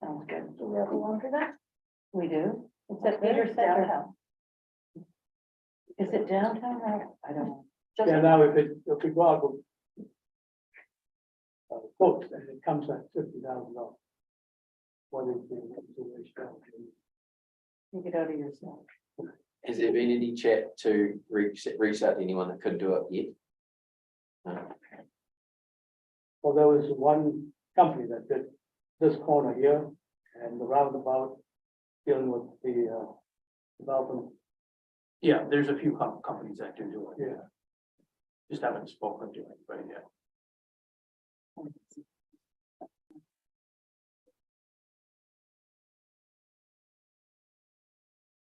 Sounds good. Do we have a laundromat? We do. It's at Peter Center. Is it downtown or, I don't know. Just Yeah, now if we go out with quotes, and it comes at $50,000. What is the consideration? Take it out of yourself. Has there been any chat to reach out to anyone that could do it yet? No. Well, there was one company that did this corner here and the roundabout dealing with the development. Yeah, there's a few companies that do it. Yeah. Just haven't spoken to anybody yet.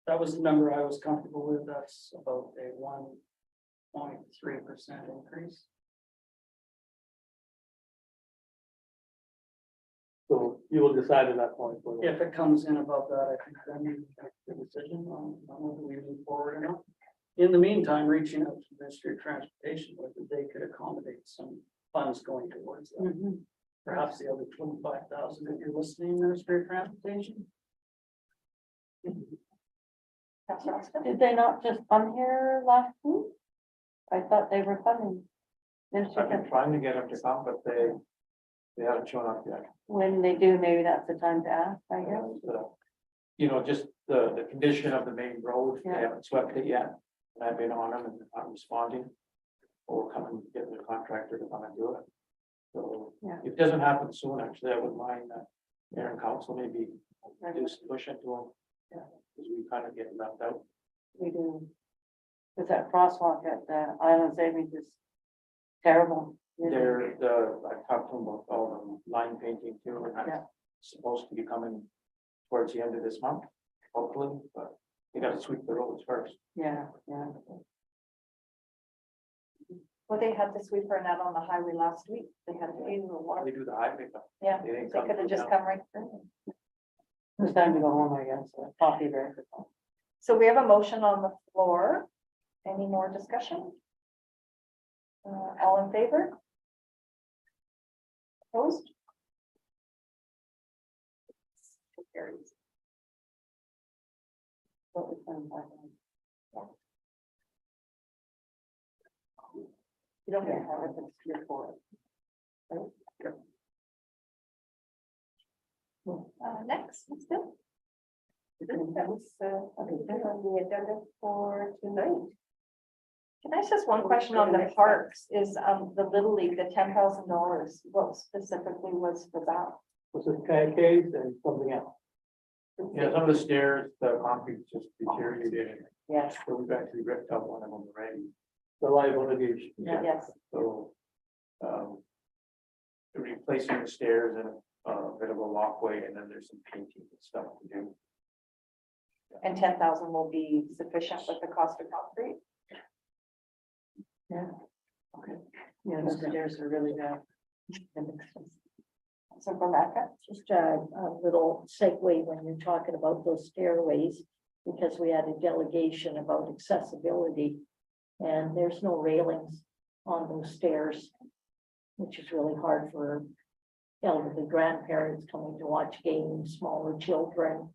That was the number I was comfortable with. That's about a 1.3% increase. So you will decide at that point. whether- If it comes in above that, I think then we make the decision on whether we move forward or not. In the meantime, reaching out to the Ministry of Transportation, whether they could accommodate some funds going towards that. Perhaps the other 25,000, if you're listening, Ministry of Transportation. Councilor Austin? Did they not just come here last week? I thought they were coming. I've been trying to get them to come, but they haven't shown up yet. When they do, maybe that's the time to ask, I guess. You know, just the condition of the main road, they Yeah. haven't swept it yet. And I've been on them and they're not responding. Or come and get the contractor to come and do it. So Yeah. if it doesn't happen soon, actually, I wouldn't mind mayor and council maybe do some push into them. Yeah, because we kind of get left out. We do. Because that crosswalk at Island Savings is terrible. you know. I talked to them about all the line painting too, and Yeah. that's supposed to be coming towards the end of this month, hopefully, but you gotta sweep the roads first. Yeah, yeah. Well, they had the sweeper net on the highway last week. They had to pay the They water. do the highway, but Yeah, they they didn't could come have through just now. come right through. It's time to go home, I guess. Coffee break. So we have a motion on the floor. Any more discussion? All in favor? Opposed? Carries. What was done by then. You don't get Yeah, it. it's here for it. Next, let's go. That was, on the agenda for tonight. Can I ask just one question on the parks? Is, the Little League, the $10,000, what specifically was for that? Was it case and something else? Yeah, some of the stairs, the concrete just deteriorated, Yes, so we've actually ripped up one of them already, The liability. yes. so. Replacing the stairs and a bit of a walkway, and then there's some painting and stuff to do. And 10,000 will be sufficient with the cost of concrete? Yeah, those stairs are really bad. So Rebecca? Just a little segue when you're talking about those stairways, because we had a delegation about accessibility. And there's no railings on those stairs, which is really hard for elderly grandparents coming to watch games, smaller children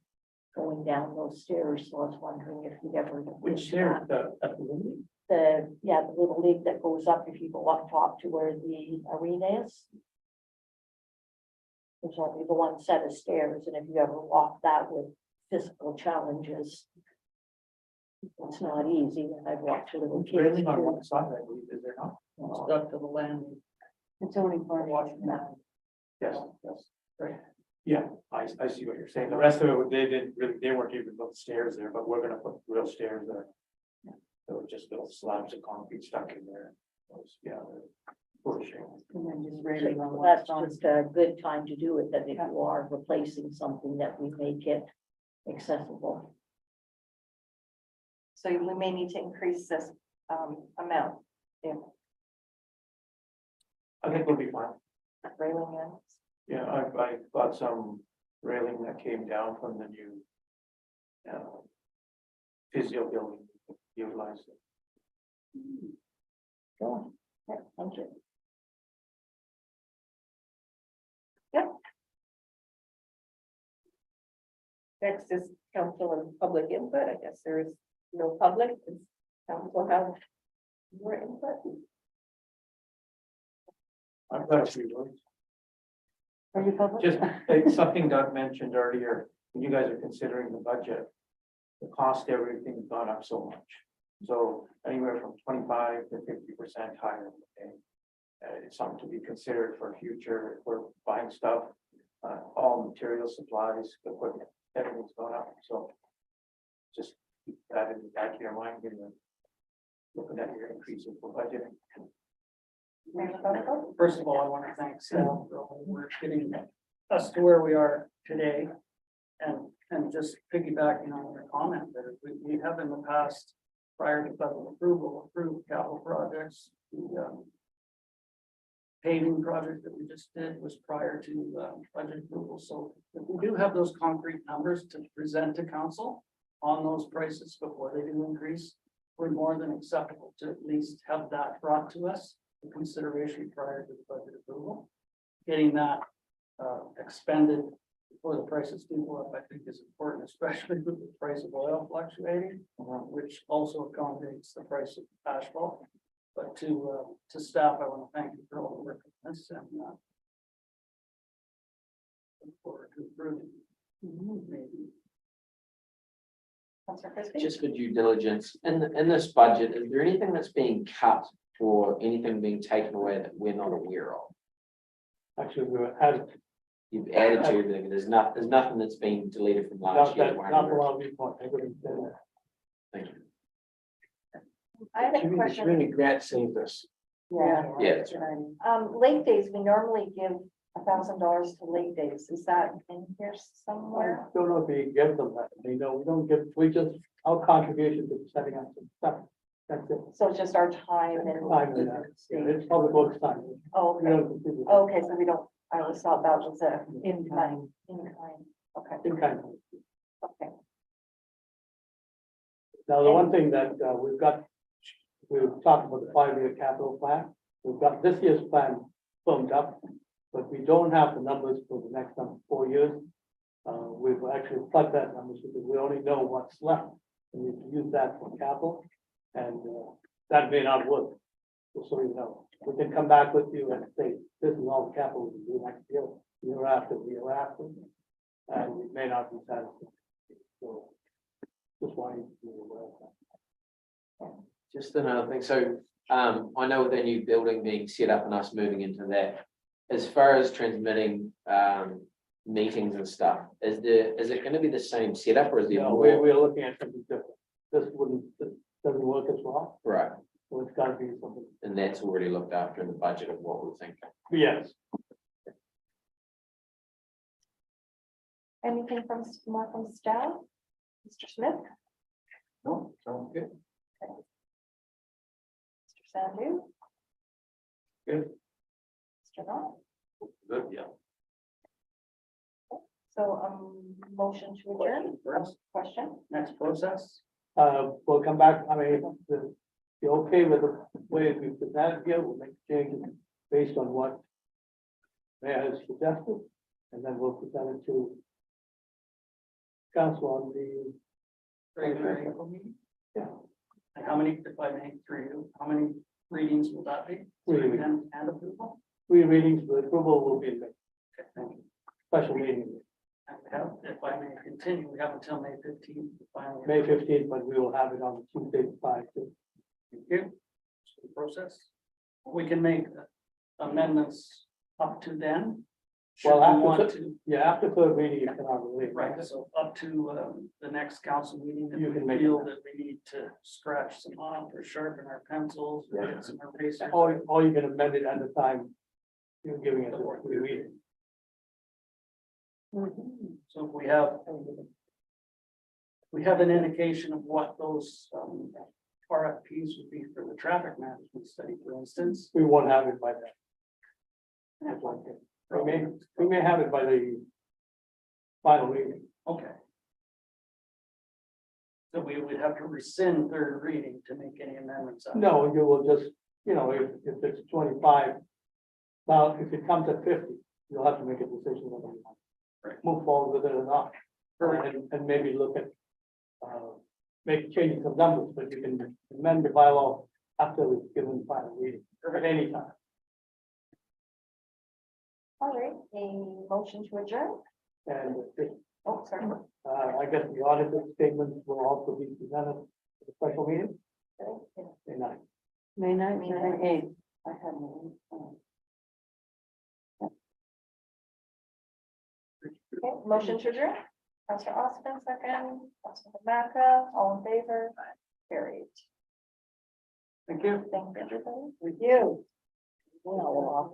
going down those stairs. So I was wondering if you'd ever. look Which into stairs, that. the The little league that goes up if you go up top to where the arena is. There's only the one set of stairs, and if you ever walk that with physical challenges, it's not easy, and I've walked with little kids. railing on too. one side, I believe, is there not? Stuck to the landing. It's only for watching that. Yes, yes, right. Yeah, I see what you're saying. The rest of it, they didn't really, they weren't even put stairs there, but we're gonna put real stairs there. There were just little slabs of concrete stuck in there. Those, yeah, they're for sure. And then just really, that's just a good time to do it, that if you are replacing something that we make it accessible. So we may need to increase this amount, if I think we'll be fine. railing in. Yeah, I got some railing that came down from the new physio building, utilized it. Go. Yeah, thank you. Next is council and public input. I guess there is no public. Does council have more input? I've got a few words. Are you public? Just like something Doug mentioned earlier, when you guys are considering the budget, the cost of everything's gone up so much. So anywhere from 25% to 50% higher. Okay? It's something to be considered for future, if we're buying stuff, all material supplies, equipment, everything's gone up, so. Just keep that in the back of your mind, when you're looking at your increases for budgeting. First of all, I want to thank Sal for all the work getting us to where we are today. And just piggybacking on your comment that we have in the past, prior to federal approval, approved capital projects. The paving project that we just did was prior to budget approval. So if we do have those concrete numbers to present to council on those prices before they do increase, we're more than acceptable to at least have that brought to us for consideration prior to the budget approval. Getting that expended before the prices do go up, I think is important, especially with the price of oil fluctuating, which also accommodates the price of asphalt. But to staff, I want to thank you for all the work on this and look forward to approving. Maybe. Councilor Christie? Just for due diligence, in this budget, is there anything that's being cut or anything being taken away that we're not aware of? Actually, we were added, You've added to everything, there's nothing that's been deleted from last not year. that, not the one we want, I wouldn't say that. Thank you. I have a question. Grant saved us. Yeah. Yeah, that's right. Late days, we normally give $1,000 to late days. Is that in here I somewhere? don't know if we give them that, we don't give, we just, our contribution to setting up some stuff, that's it. So it's just our time and. Time and, it's public works time. Oh, We okay. don't contribute. Okay, so we don't, I always thought that was a in kind, okay, In kind. okay. Now, the one thing that we've talked about the 5-year capital plan. We've got this year's plan firmed up, but we don't have the numbers for the next 4 years. We've actually plugged that numbers because we only know what's left. And we can use that for capital, and that may not work. Just so you know, we can come back with you and say, this is all the capital we can do next year, year after, and we may not be satisfied. So just wanting to be aware of that. Just another thing, so I know with the new building being set up and us moving into that, as far as transmitting meetings and stuff, is it gonna be the same setup or is there No, more? we're looking at something different. This doesn't work as well, Right, so it's gotta be something, and that's already looked after in the budget of what we're thinking. yes. Anything more from staff? Mr. Smith? No, sounds good. Mr. Sandu? Good. Mr. Knopf? Good, yeah. So, motion to adjourn, First, question? next process. We'll come back, I mean, the, you're okay with the way we present here, we'll make changes based on what Mayor has suggested, and then we'll present it to council on the, Regular April meeting. Yeah. And how many, if I may, through you, how many readings will that be? Three readings. And approval? 3 readings, the approval will be in the Okay, thank you. special meeting, And we have, if I may continue, we have until May 15th to finally. May 15th, but we will have it on Tuesday, 5 too. Thank you. So the process. We can make amendments up to then. Should Well, we want after, to, yeah, after third reading, you cannot relate. right, so up to the next council meeting, if You we can make feel it. that we need to scratch some off or sharpen our pencils, or Yeah. get some erasers. Or you can amend it at the time you're giving us a 3 reading. So if we have an indication of what those RFPs would be for the traffic management study, for instance. We won't have it by then. That's one thing. We may have it by the final reading. Okay. So we would have to rescind third reading to make any amendments. on it. No, you will just, you know, if it's 25. Now, if it comes at 50, you'll have to make a decision whether you want Right. to move forward with it or not. Correct. And maybe look at, make changes of numbers, but you can amend the bylaw after it's given final reading, at any time. All right, a motion to adjourn? And Oh, sorry. I guess the audited statements will also be presented at the special meeting. May 9th. May 9th, May 9th. I had one. Okay, motion to adjourn? Councillor Austin, second. Councillor Mamaka, all in favor? Carried. Thank you. Thank you, everybody. With you. Well,